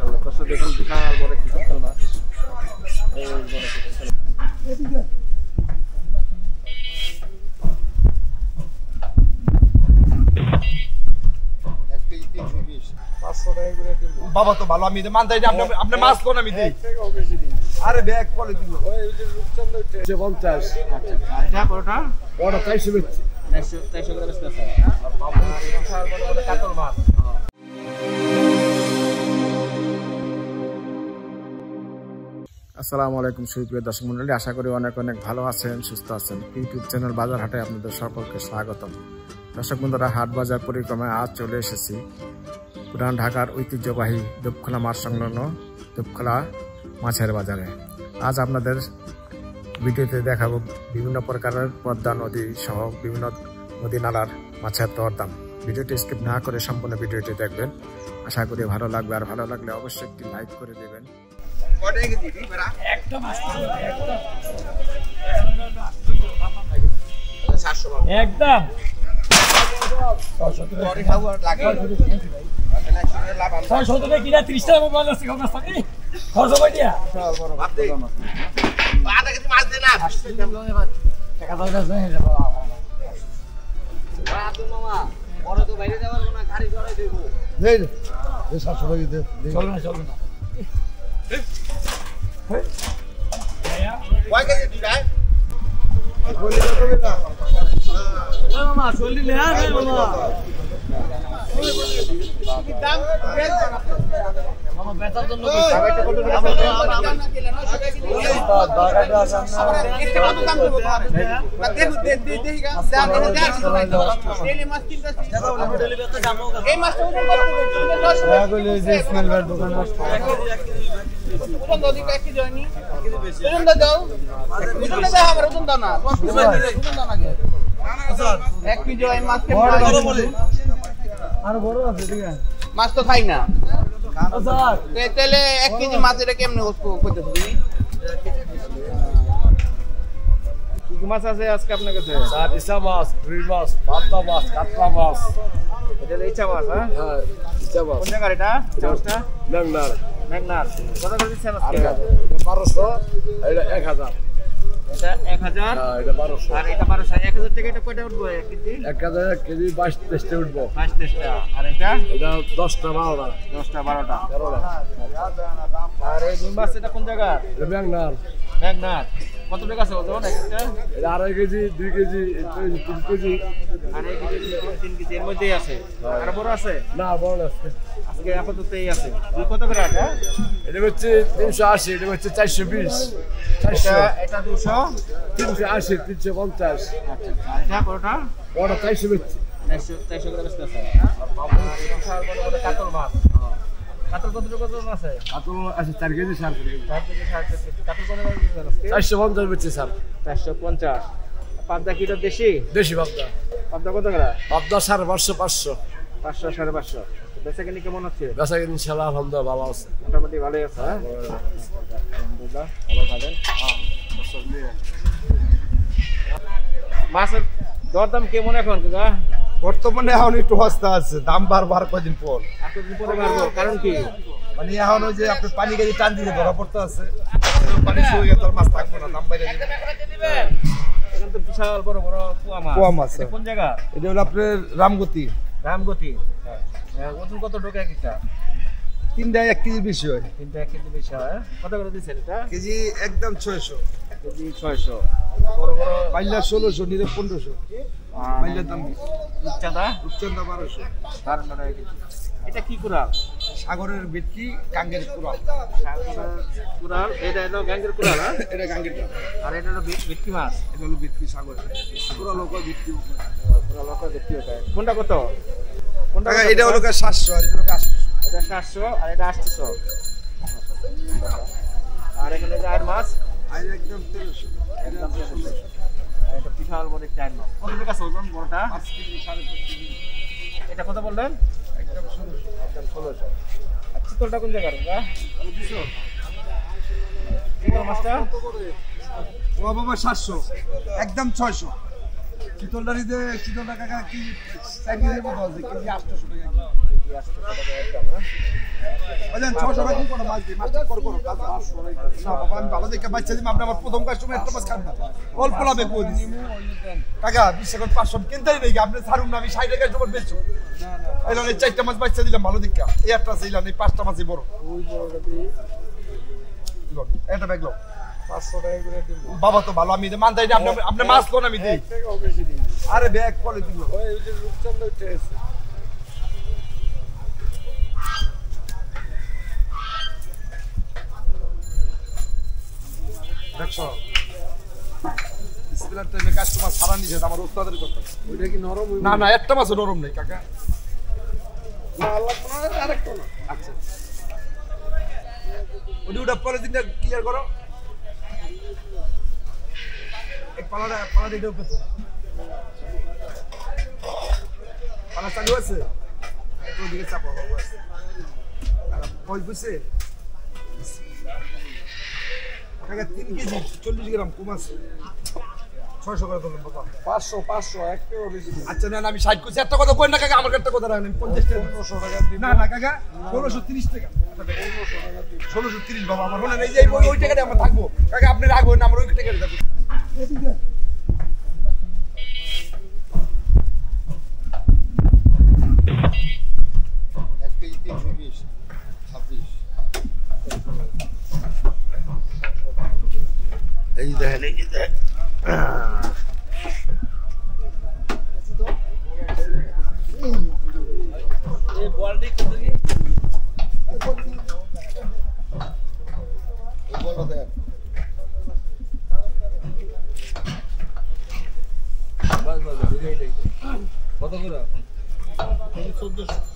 মাশাআল্লাহ দর্শক দেখুন বিশাল বড় একটি কাতল মাছ এই বড় কাতল বাবা তো ভালো আমি মানতে আপনি মাছ কোন আমি দিই আরে ব্যাগ পরে দিব ওই যে 50 আচ্ছা এটা বড়টা বড় 400 বেচছি 400 করে বেচতে আছে আর বাবা বিশাল বড় বড় কাতল মাছ। আসসালামু আলাইকুম সুপ্রিয় দর্শক মণ্ডলী, আশা করি অনেক অনেক ভালো আছেন, সুস্থ আছেন। ইউটিউব চ্যানেল বাজার হাটে আপনাদের সকলকে স্বাগতম। দর্শক বন্ধুরা, হাট বাজার পরিক্রমায় আজ চলে এসেছি পুরান ঢাকার ঐতিহ্যবাহী দুপখোলা মাঠ সংলগ্ন দুপখোলা মাছের বাজারে। আজ আপনাদের ভিডিওতে দেখাবো বিভিন্ন প্রকারের পদ্মা নদী সহ বিভিন্ন নদী নালার মাছের দরদাম। ভিডিওটি স্কিপ না করে সম্পূর্ণ ভিডিওটি দেখবেন, আশা করি ভালো লাগবে। আর ভালো লাগলে অবশ্যই একটি লাইক করে দেবেন। একদম কিনা 30 টাকা মোবাইল আছে খরচ করে দিয়া মাছ তো খাই না তাহলে 1 কেজি মাছ এটা কেমনে করতেছ তুমি? কি মাছ আছে আজকে আপনার কাছে? ইসা মাছ, রুই মাছ, পাবদা মাছ, কাতলা মাছ। এটা ইচা মাছ। হ্যাঁ ইসা মাছ। কোন জায়গার এটা? মাছটা মেঘনার। মেঘনার। কত করে দিচ্ছেন আজকে? 1200, এটা 1000। এটা 1000, এটা 1200। আর এটা 1200। 1000 টাকা এটা কয়টা উঠবে কেজি? 1000 কেজি 22-23 টা উঠবো। 22 টা। আর এটা 10টা 12টা। 10টা 12টা। 13টা। আর এই রুই মাছ এটা কোন জায়গা? এটা মেঘনার। মেঘনার। কত টাকা আছে ওজন একটা? এটা 2.5 KG, 2 KG, 3 KG. 2.5 KG, 3 KG এর মধ্যেই আছে। আর বড় আছে? না, বড় আছে। আজকে আপাতত এই আছে। দুই কত করে এটা? এটা হচ্ছে 380, এটা হচ্ছে 420। এটা 200, 380, 350। আচ্ছা। আর এটা বড়টা? বড় 400 বেচছি। 400 করে বেচতে আছে। আর বাবু বিশাল বড় বড় কাতল মাছ। কাতল কতটুকু ওজন আছে? কাতল আছে 4 কেজি, 4 কেজি। 4 KG, 4 KG. কাতল কত করে দিচ্ছেন আজকে? 450 বেচছি স্যার। 450। পাবদা কি এটা দেশি? দেশি পাবদা। পাবদা কত করে? পাবদা 550, 500। 500, 550। বেচাকেনি কেমন আছে? বেচাকেনি ইনশাআল্লাহ আলহামদুলিল্লাহ ভালো আছে। মোটামুটি ভালোই আছে। হ্যাঁ আলহামদুলিল্লাহ ভালো থাকেন। মাছের দরদাম কেমন এখন কাকা? বর্তমানে এখন একটু সস্তা আছে, দাম বাড়বার কদিন পর। এতদিন পরে বাড়বো কারণ কি? মানে এখন ওই যে আপনি পানি গাড়ি টান দিলে ধরা পড়তে আছে, পানি শুয়ে গেলে মাছ থাকবে না, দাম বাইরে যাবে। এখন তো বিশাল বড় বড় পোয়া মাছ। কোন জায়গা? এটা হলো আপনার রামগতি। রামগতি। ওজন কত ঢোকে একটা? 3টা 1 কেজি বেশি হয়। 3টা 1 কেজি বেশি হয়। কত করে দিচ্ছেন এটা? কেজি একদম 600। কেজি 600। বড় বড় পাইলা 1600, নিলে 1500। পাইলা দাম রূপচাঁদা? রূপচাঁদা 1200। 1200 টাকা কেজি। এটা কি কুড়াল? সাগরের ভেটকি, গাঙ্গের কুড়াল। সাগরের কুড়াল, এটা হলো গাঙ্গের কুড়াল। হ্যাঁ এটা গাঙ্গের কুড়াল। আর এটা হলো ভেটকি মাছ। এটা হলো ভেটকি সাগরের। কুড়াল লোক ভেটকি। কুড়াল লোক ভেটকি ওটা। কোনটা কত? কোনটা? এটা হলো 700, আর এটা হলো 800। এটা 700 আর এটা 800। আর এখানে যে আর মাছ? আর একদম 1300। একদম 1300। আর এটা বিশাল বড় একটা আর মাছ। কত টাকা আছে ওজন বড়টা? 5 কেজি, 5.5 কেজি। এটা কত বললেন? একদম 1600। একদম 1600। আর চিতলটা কোন জায়গার? 200। চিতল মাছটা ও বাবা 700, একদম 600। চিতলটা নিতে চিতলটা কাকা কি 4 কেজির মতো আছে, কেজি 800 টাকা। ভাইজান 600 টাকা কোন মাছ দি মাছ কর কাজ না বাবা আমি ভালো দেখে বাচ্চা দিই আপনি আমার প্রথম কাস্টমার একটা মাছ খান না অল্প লাভে কই দিছি টাকা 20 টাকা 500 কিনতেই নেই আপনি ছাড়ুন না আমি 60 টাকা জবর বেচছো না না এলো এই চারটা মাছ বাচ্চা দিলাম ভালো দেখে এই একটা ছিলাম এই পাঁচটা মাছই বড় ওই বড়টা দি লট এটা ব্যাগ লট 500 টাকা করে দিন বাবা তো ভালো আমি মানতাই না আপনি মাছ কোন আমি দিই টাকা বেশি দিন আরে ব্যাগ কোলে দিল ওই যে রূপচন্দ্র টেস দেখো বিসমিল্লাহ টাইমে কাস্টমার সারা নিছে আমার উস্তাদের কথা ওইটা কি নরম না না একটা মাছ নরম নেই কাকা না আল্লাহ কোন আরেকটা না আচ্ছা ওটা পরে দিনটা ক্লিয়ার করো এক পালা দিতে হবে তো পালা চালু আছে একটু দিকে চাপো বাবা আর কই বুঝছে কাকা 3 কেজি 40 গ্রাম কম আছে 600 করে দিলাম বাবা 500 এক টাকা বেশি আচ্ছা না আমি 60 কইছি একটা কথা কই না কাকা আমার একটা কথা রাখেন 50 টাকা 1500 টাকা দিন না না কাকা 1630 টাকা 1630 বাবা আমার মনে নেই যে ওই টাকাটা আমরা থাকবো কাকা আপনি রাখবেন না আমরা ওই টাকাটা থাকবো এদিকে এক কেজি 320 26 এই দেখেন এই বলটি কত কি এই বলটা দেখ বাস এটাই কত করে 1400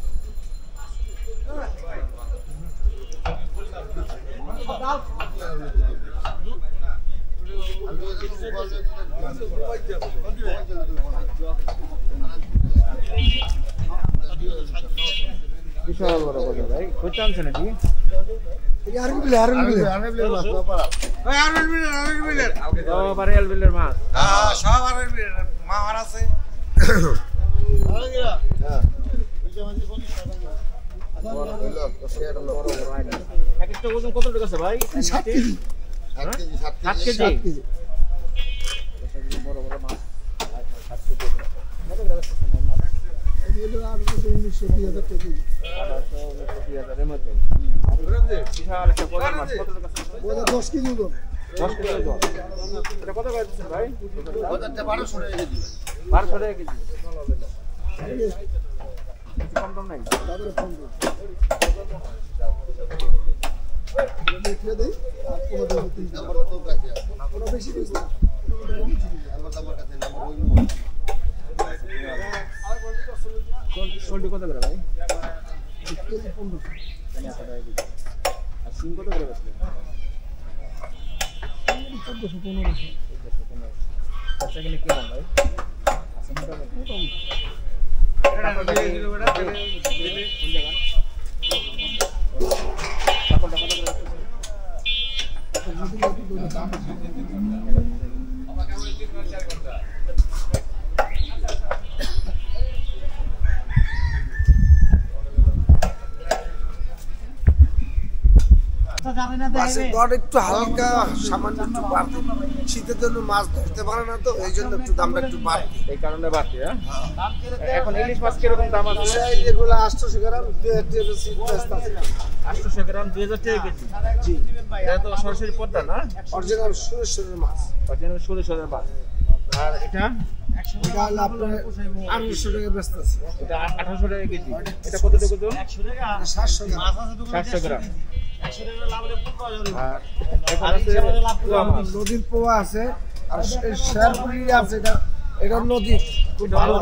বিশাল বড় বাজার ভাই কত আনছে নাকি এই আরবিলের মাছ না পারা ওই আরবিলের ও পারে আরবিলের মাছ হ্যাঁ সব আরবিলের মাছ আছে হ্যাঁ ওইটা মাঝে 40 টাকা এক একটা ওজন কত টাকা আছে ভাই 7 কেজি 7 কেজি বড় বড় মাছ 7 কেজি কত টাকা আছে মাছ এগুলো আর 1900 টাকা কেজি 1800 এর মধ্যে বিশাল একটা বড় মাছ কত টাকা আছে ওটা 10 কেজি ওজন 10 কেজি ওজন এটা কত করে দিচ্ছেন ভাই ওটা 1200 টাকা কেজি 1200 টাকা কেজি কম দাম নাই তারপরে ফোন দিন দেখিয়ে দেই আর কোনো দাম দিন আমার তো কাছে কোনো বেশি দিস না আমার দামের কাছে নাম ওই সোল্ডি কত করে ভাই 15 আর সিম কত করে বেচলেন 1415 আচ্ছা এখানে কি দাম ভাই আচ্ছা মোটামুটি মাছের দর একটু হালকা সামান্য একটু বাড়তি শীতের জন্য মাছ ধরতে পারে না তো এই জন্য একটু দামটা একটু বাড়তি এই কারণে বাড়তি হ্যাঁ এখন ইলিশ মাছ কিরকম দাম আছে এগুলো 800 গ্রাম 800 গ্রাম 2000 টাকা কেজি জি এটা তো সরাসরি পদ্মা না অরিজিনাল সুরেশ্বরের মাছ অরিজিনাল সুরেশ্বরের মাছ আর এটা এটা হলো আপনার 1800 টাকা বেচতে আছে এটা 1800 টাকা কেজি এটা কত টাকা ওজন 100 টাকা 700 গ্রাম 700 গ্রাম নদীর পোয়া আছে আর শেরপুরি আছে এটা নদী খুব ভালো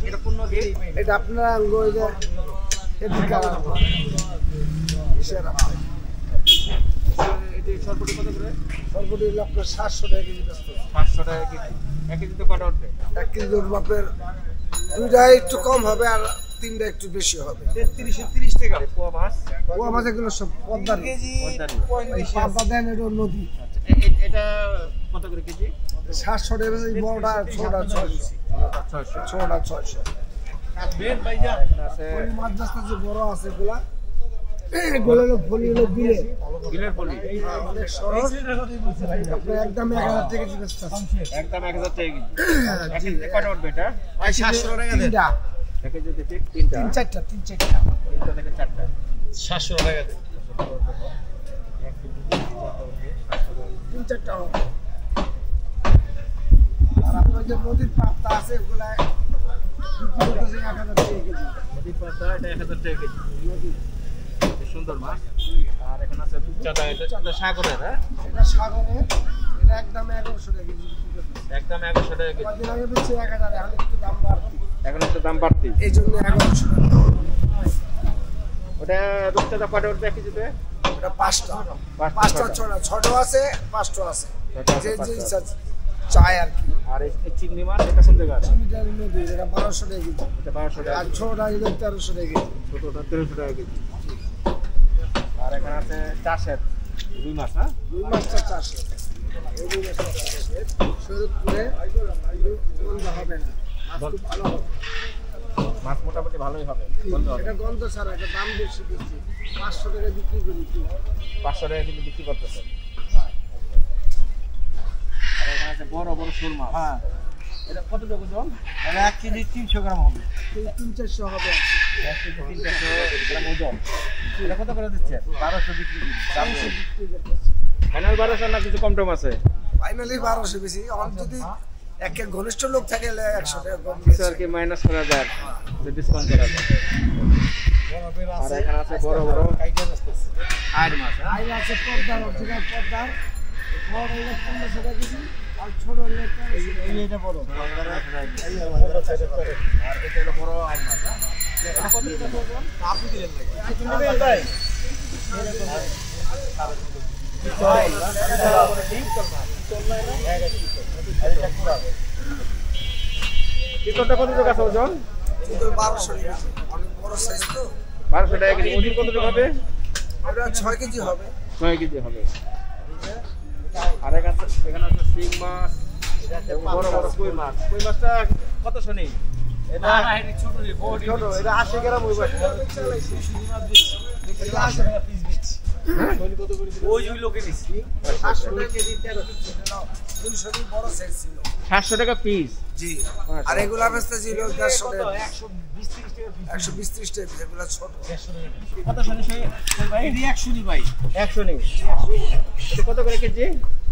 এটা কোন নদী এটা আপনার এদিকে সরপুটি কত করে সরপুরি আপনার 700 টাকা কেজি 500 টাকা কেজি 1 কেজি তো কত উঠবে 1 কেজি ধরুন আপনার দুইটা একটু কম হবে আর তিনটা একটু বেশি হবে 33 টাকা পোয়া মাছ এগুলো সব পদ্মার কেজি 35 দেন এটা নদী এটা কত করে কেজি 700 টাকা এই বড়টা ছোটটা 600 600 ছোটটা 600 আছে মাছ রাস্তা যে বড় আছে এগুলা এগুলো হলো ফলি হলো বিলের পলি অনেক সরস আপনার একদম 1000 টাকা কেজি বেচতে একদম 1000 টাকা কেজি এক কেজিতে কয়টা উঠবে এটা 700 টাকা দেন এক কেজিতে ঠিক তিনটা তিনটা থেকে চারটা 700 টাকা দেন 3-4টা আর আপনার যে নদীর পাতা আছে ওগুলা বিক্রি করতেছে 1000 টাকা কেজি নদীর পাতা এটা 1000 টাকা কেজি সুন্দর মাছ আর এখানে আছে চাঁদা এটা সাগরের হ্যাঁ এটা সাগরের এটা একদম 1100 টাকা কেজি একদম 1100 টাকা কেজি কদিন আগে বেচে 1000 এখন একটু দাম বাড়তি এখন একটু দাম বাড়তি এই জন্য 1100 টাকা ওটা রূপচাঁদা কয়টা উঠবে এক কেজিতে এটা 5টা ছোট আছে 5টা আছে যে যে ইচ্ছা চাই আর কি আর এই চিংড়ি মাছ এটা কোন জায়গা চিংড়িটার নদী এটা 1200 টাকা কেজি এটা 1200 টাকা আর ছোটটা 1300 টাকা কেজি ছোটটা 1300 টাকা কেজি আর এখানে আছে চাষের রুই মাছ হ্যাঁ রুই মাছটা 400 এই রুই মাছটা 400 শরীরপুরে গন্ধ হবে না মাছ খুব ভালো হবে মাছ মোটামুটি ভালোই হবে গন্ধ হবে এটা গন্ধ ছাড়া এটা দাম বেশি 500 টাকা বিক্রি করি 500 টাকা কিন্তু বিক্রি করতেছে আর এখানে আছে বড় বড় শোল মাছ হ্যাঁ এটা কত টাকা ওজন এটা 1 কেজি 300 গ্রাম হবে 300-400 হবে 1 কেজি 300 গ্রাম ওজন এটা কত করে দিচ্ছে 1200 বিক্রি ফাইনাল 1200 না কিছু কম টম আছে ফাইনালি 1200 বেশি আমার যদি এক ঘনিষ্ঠ লোক থাকে 100 টাকা কম কিছু আর কি মাইনাস করা যায় ডিসকাউন্ট করা যায় আর এখানে আছে বড় বড় আইড মাছ আইল আছে পর্দার বড় হইলে 1500 টাকা কেজি আর ছোট হইলে এটা বড় আর এটা হলো বড় আইড মাছ এটা কত টাকা ওজন আপনি দিলেন ভাই চিতলটা কত টাকা আছে ওজন 1200 টাকা অনেক বড় সাইজ তো 1200 টাকা কেজি ওজন কত টাকা হবে এটা 6 কেজি হবে 6 কেজি হবে আর এখানে আছে শিং মাছ বড় বড় কই মাছটা কত শুনি এটা ছোট এটা 80 গ্রাম হইবে এটা 80 টাকা পিস দিচ্ছি ওই লোকে দিছি 700 টাকা কেজি 1300 200 বড় সাইজ ছিল 700 টাকা পিস জি আর এগুলা বেচতে ছিল 150 টাকা 120-30 টাকা এগুলা ছোট কত শুনি ভাই এডি 100 নি ভাই 100 নি এটা কত করে কেজি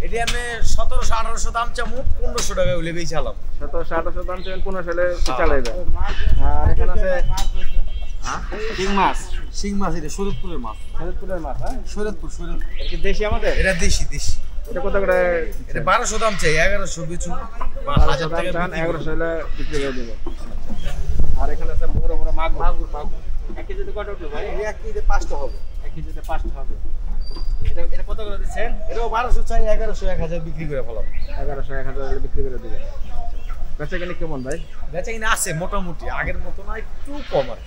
এডি আমি 1700-1800 দাম চামু 1500 টাকা হইলে বেচালাম 1700-1800 দাম চাইবেন 1500 হলে চালাইবে আর এখানে আছে হ্যাঁ শিং মাছ এটা শরীয়তপুরের মাছ হ্যাঁ শরীয়তপুর এটা কি দেশি আমাদের এটা দেশি এটা কত করে এটা 1200 দাম চাই 1100 বেচু 1000 টাকা দাম 1100 হলে বিক্রি করে দেব আর এখানে আছে বড় বড় মাগুর এক কেজিতে কত উঠবে ভাই এক কেজিতে 5টা হবে এক কেজিতে 5টা হবে এটা কত করে দিচ্ছেন এটা 1200 চাই 1100 1000 বিক্রি করে ফেলাম 1100 1000 হলে বিক্রি করে দিবেন বেচাকেনি কেমন ভাই বেচাকেনি আছে মোটামুটি আগের মতো না একটু কম আর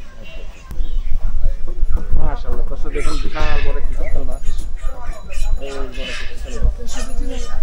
মাশাআল্লাহ দর্শক দেখুন বিশাল বড় চিতল মাছ এই বড় চিতল মাছ